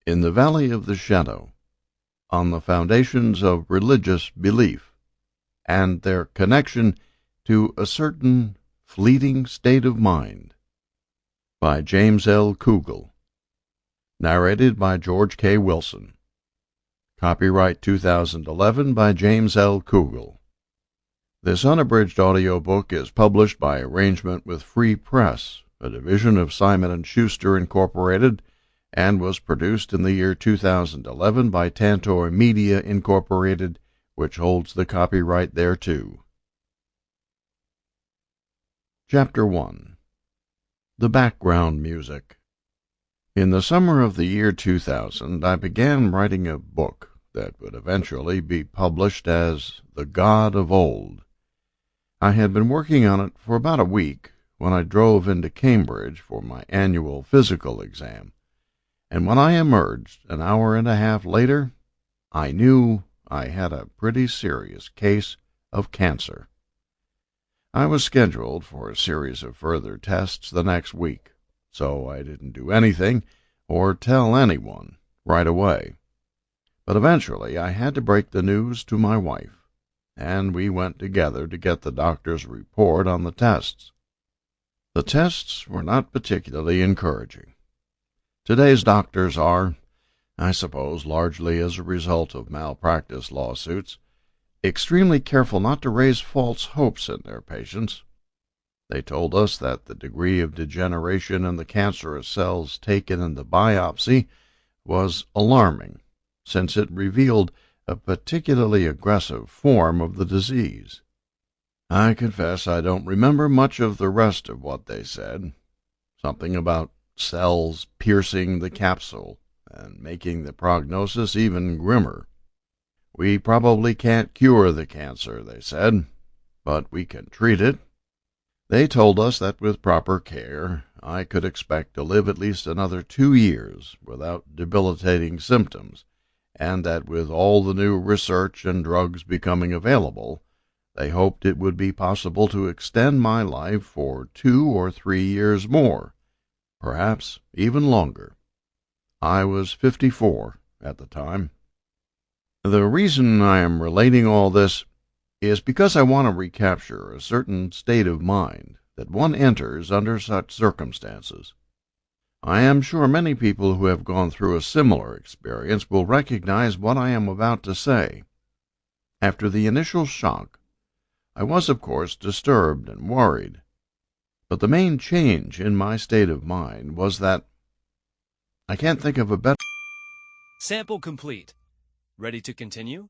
In the Valley of the Shadow, on the foundations of religious belief and their connection to a certain fleeting state of mind, by James L. Kugel, narrated by George K. Wilson. Copyright 2011 by James L. Kugel. This unabridged audiobook is published by arrangement with Free Press, a division of Simon & Schuster, Incorporated, and was produced in the year 2011 by Tantor Media, Incorporated, which holds the copyright thereto. Chapter 1. The Background Music. In the summer of the year 2000, I began writing a book that would eventually be published as The God of Old. I had been working on it for about a week when I drove into Cambridge for my annual physical exam, and when I emerged an hour and a half later, I knew I had a pretty serious case of cancer. I was scheduled for a series of further tests the next week, so I didn't do anything or tell anyone right away. But eventually I had to break the news to my wife, and we went together to get the doctor's report on the tests. The tests were not particularly encouraging. Today's doctors are, I suppose largely as a result of malpractice lawsuits, extremely careful not to raise false hopes in their patients. They told us that the degree of degeneration in the cancerous cells taken in the biopsy was alarming, since it revealed a particularly aggressive form of the disease. I confess I don't remember much of the rest of what they said. Something about cells piercing the capsule and making the prognosis even grimmer. We probably can't cure the cancer, they said, but we can treat it. They told us that with proper care, I could expect to live at least another 2 years without debilitating symptoms, and that with all the new research and drugs becoming available, they hoped it would be possible to extend my life for 2 or 3 years more, perhaps even longer. I was 54 at the time. The reason I am relating all this is because I want to recapture a certain state of mind that one enters under such circumstances. I am sure many people who have gone through a similar experience will recognize what I am about to say. After the initial shock, I was, of course, disturbed and worried, but the main change in my state of mind was that I can't think of a better. Sample complete. Ready to continue?